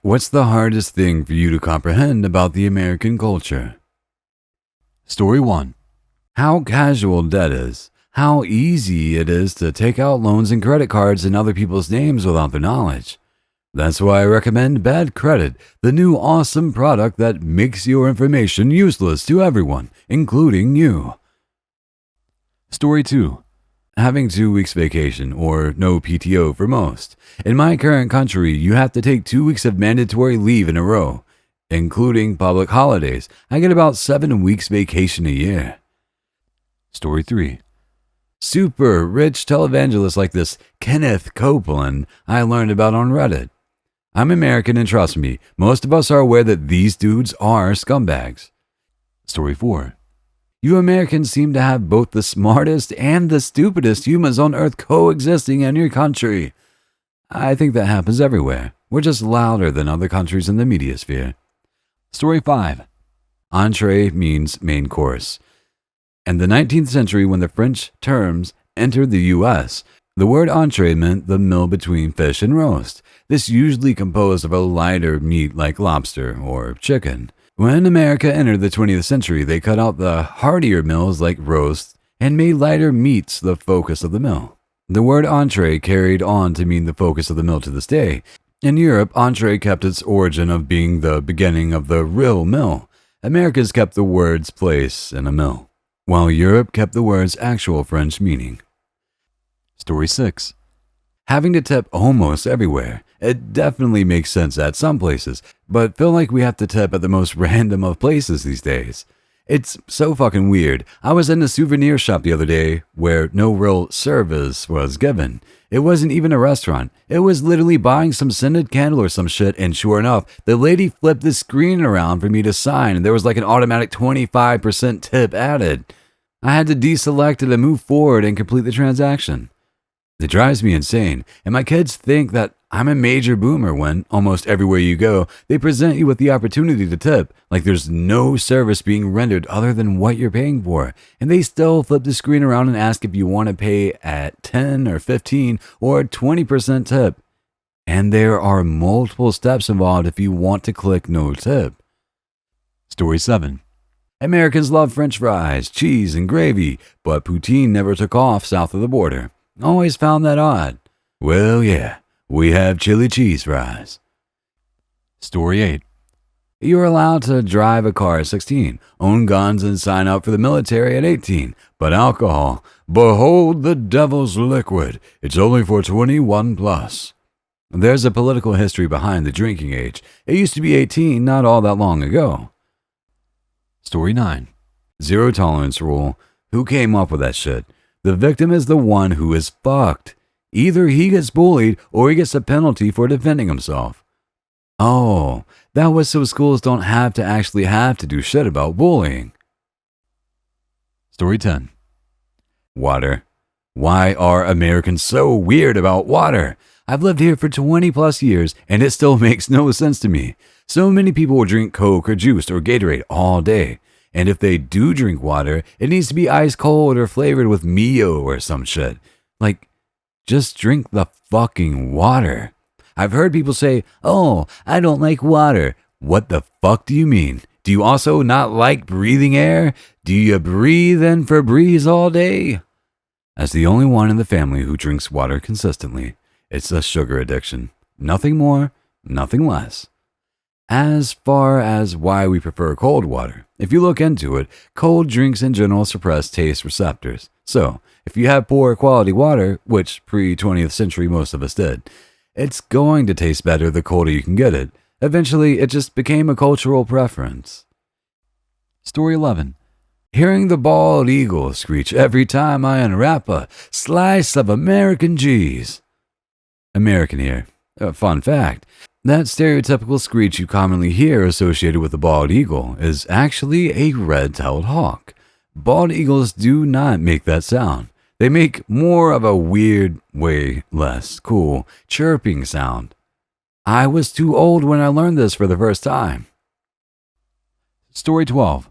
What's the hardest thing for you to comprehend about the American culture? Story 1. How casual debt is. How easy it is to take out loans and credit cards in other people's names without their knowledge. That's why I recommend Bad Credit, the new awesome product that makes your information useless to everyone, including you. Story 2. Having 2 weeks vacation, or no PTO for most. In my current country, you have to take 2 weeks of mandatory leave in a row, including public holidays. I get about 7 weeks vacation a year. Story 3. Super rich televangelists like this Kenneth Copeland I learned about on Reddit. I'm American and trust me, most of us are aware that these dudes are scumbags. Story 4. You Americans seem to have both the smartest and the stupidest humans on earth coexisting in your country. I think that happens everywhere. We're just louder than other countries in the media sphere. Story 5. Entree means main course. In the 19th century, when the French terms entered the U.S., the word entree meant the meal between fish and roast. This usually composed of a lighter meat like lobster or chicken. When America entered the 20th century, they cut out the heartier meals like roast and made lighter meats the focus of the meal. The word entree carried on to mean the focus of the meal to this day. In Europe, entree kept its origin of being the beginning of the real meal. America's kept the word's place in a meal, while Europe kept the word's actual French meaning. Story 6. Having to tip almost everywhere. It definitely makes sense at some places, but feel like we have to tip at the most random of places these days. It's so fucking weird. I was in a souvenir shop the other day where no real service was given. It wasn't even a restaurant. It was literally buying some scented candle or some shit, and sure enough, the lady flipped the screen around for me to sign, and there was like an automatic 25% tip added. I had to deselect it and move forward and complete the transaction. It drives me insane, and my kids think that I'm a major boomer when, almost everywhere you go, they present you with the opportunity to tip, like there's no service being rendered other than what you're paying for, and they still flip the screen around and ask if you want to pay at 10 or 15 or 20% tip. And there are multiple steps involved if you want to click no tip. Story 7. Americans love French fries, cheese, and gravy, but poutine never took off south of the border. Always found that odd. Well, yeah, we have chili cheese fries. Story 8. You're allowed to drive a car at 16, own guns, and sign up for the military at 18. But alcohol, behold the devil's liquid. It's only for 21 plus. There's a political history behind the drinking age. It used to be 18 not all that long ago. Story 9. Zero tolerance rule. Who came up with that shit? The victim is the one who is fucked. Either he gets bullied or he gets a penalty for defending himself. Oh, that was so schools don't have to do shit about bullying. Story 10. Water. Why are Americans so weird about water? I've lived here for 20 plus years and it still makes no sense to me. So many people will drink Coke or juice or Gatorade all day. And if they do drink water, it needs to be ice cold or flavored with Mio or some shit. Like, just drink the fucking water. I've heard people say, oh, I don't like water. What the fuck do you mean? Do you also not like breathing air? Do you breathe in Febreze all day? As the only one in the family who drinks water consistently, it's a sugar addiction. Nothing more, nothing less. As far as why we prefer cold water, if you look into it, cold drinks in general suppress taste receptors. So, if you have poor quality water, which pre-20th century most of us did, it's going to taste better the colder you can get it. Eventually, it just became a cultural preference. Story 11. Hearing the bald eagle screech every time I unwrap a slice of American cheese. American here. Fun fact. That stereotypical screech you commonly hear associated with the bald eagle is actually a red-tailed hawk. Bald eagles do not make that sound. They make more of a weird, way less cool, chirping sound. I was too old when I learned this for the first time. Story 12.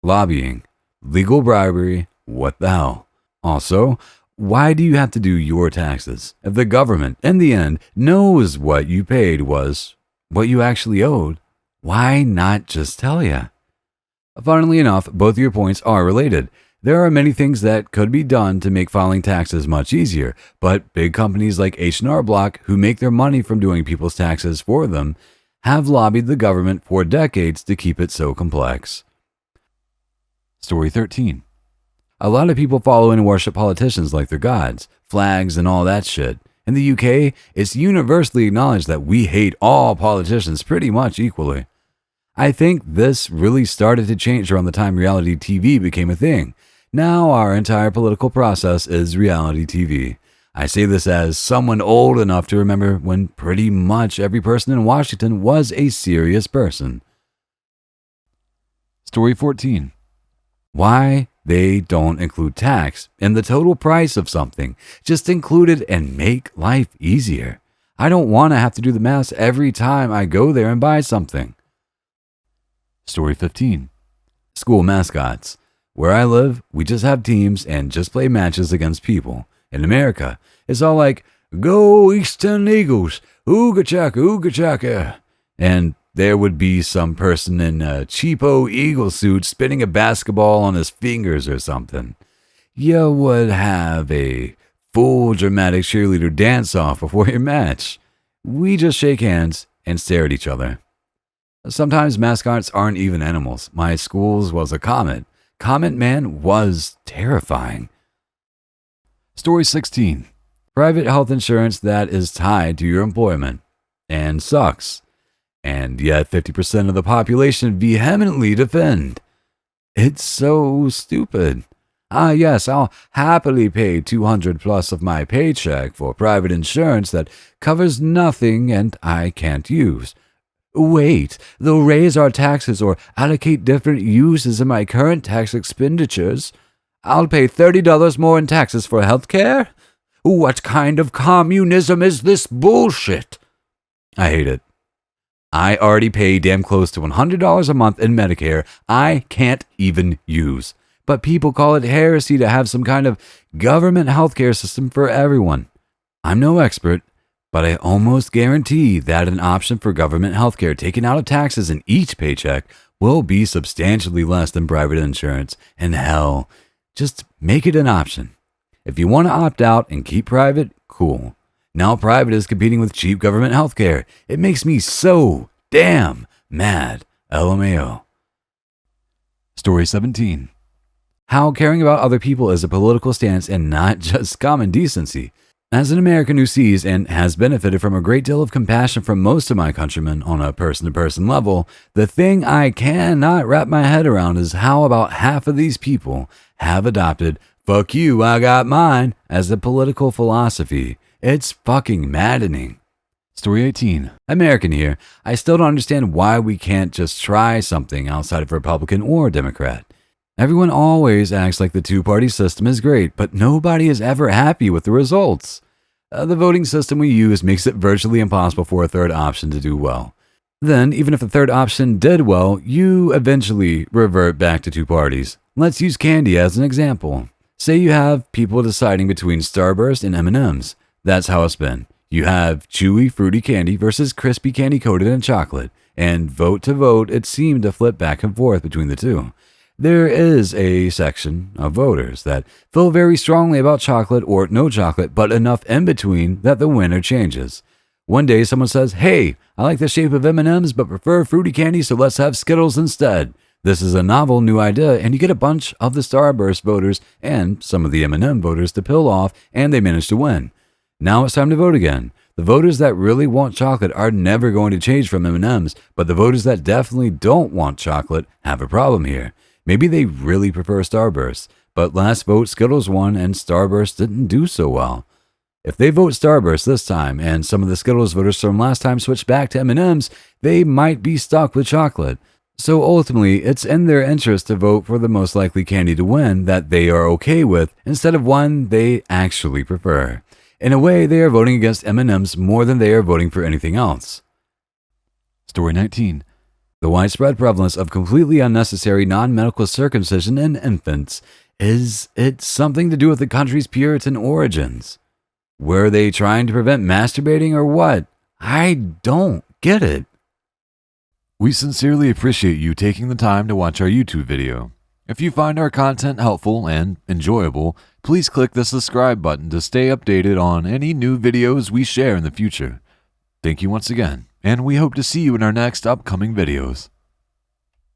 Lobbying. Legal bribery. What the hell? Also, why do you have to do your taxes if the government, in the end, knows what you paid was what you actually owed, why not just tell you? Funnily enough, both your points are related. There are many things that could be done to make filing taxes much easier, but big companies like H&R Block, who make their money from doing people's taxes for them, have lobbied the government for decades to keep it so complex. Story 13. A lot of people follow and worship politicians like they're gods, flags, and all that shit. In the UK, it's universally acknowledged that we hate all politicians pretty much equally. I think this really started to change around the time reality TV became a thing. Now our entire political process is reality TV. I say this as someone old enough to remember when pretty much every person in Washington was a serious person. Story 14. Why they don't include tax in the total price of something. Just include it and make life easier. I don't want to have to do the math every time I go there and buy something. Story 15. School mascots. Where I live, we just have teams and just play matches against people. In America, it's all like, "Go Eastern Eagles, ooga chaka, ooga chaka." And there would be some person in a cheapo eagle suit spinning a basketball on his fingers or something. You would have a full dramatic cheerleader dance-off before your match. We just shake hands and stare at each other. Sometimes mascots aren't even animals. My school's was a comet. Comet Man was terrifying. Story 16. Private health insurance that is tied to your employment and sucks. And yet 50% of the population vehemently defend. It's so stupid. Yes, I'll happily pay $200 plus of my paycheck for private insurance that covers nothing and I can't use. Wait, they'll raise our taxes or allocate different uses in my current tax expenditures. I'll pay $30 more in taxes for health care? What kind of communism is this bullshit? I hate it. I already pay damn close to $100 a month in Medicare I can't even use. But people call it heresy to have some kind of government healthcare system for everyone. I'm no expert, but I almost guarantee that an option for government healthcare taken out of taxes in each paycheck will be substantially less than private insurance. And hell, just make it an option. If you want to opt out and keep private, cool. Now private is competing with cheap government healthcare. It makes me so damn mad. LMAO. Story 17. How caring about other people is a political stance and not just common decency. As an American who sees and has benefited from a great deal of compassion from most of my countrymen on a person-to-person level, the thing I cannot wrap my head around is how about half of these people have adopted "fuck you, I got mine" as a political philosophy. It's fucking maddening. Story 18. American here. I still don't understand why we can't just try something outside of Republican or Democrat. Everyone always acts like the two-party system is great, but nobody is ever happy with the results. The voting system we use makes it virtually impossible for a third option to do well. Then, even if the third option did well, you eventually revert back to two parties. Let's use candy as an example. Say you have people deciding between Starburst and M&M's. That's how it's been. You have chewy, fruity candy versus crispy candy coated in chocolate, and vote to vote, it seemed to flip back and forth between the two. There is a section of voters that feel very strongly about chocolate or no chocolate, but enough in between that the winner changes. One day someone says, "Hey, I like the shape of M&M's but prefer fruity candy, so let's have Skittles instead." This is a novel new idea, and you get a bunch of the Starburst voters and some of the M&M voters to peel off, and they manage to win. Now it's time to vote again. The voters that really want chocolate are never going to change from M&M's, but the voters that definitely don't want chocolate have a problem here. Maybe they really prefer Starburst, but last vote Skittles won and Starburst didn't do so well. If they vote Starburst this time and some of the Skittles voters from last time switch back to M&M's, they might be stuck with chocolate. So ultimately, it's in their interest to vote for the most likely candy to win that they are okay with instead of one they actually prefer. In a way, they are voting against M&M's more than they are voting for anything else. Story 19. The widespread prevalence of completely unnecessary non-medical circumcision in infants. Is it something to do with the country's Puritan origins? Were they trying to prevent masturbating or what? I don't get it. We sincerely appreciate you taking the time to watch our YouTube video. If you find our content helpful and enjoyable, please click the subscribe button to stay updated on any new videos we share in the future. Thank you once again, and we hope to see you in our next upcoming videos.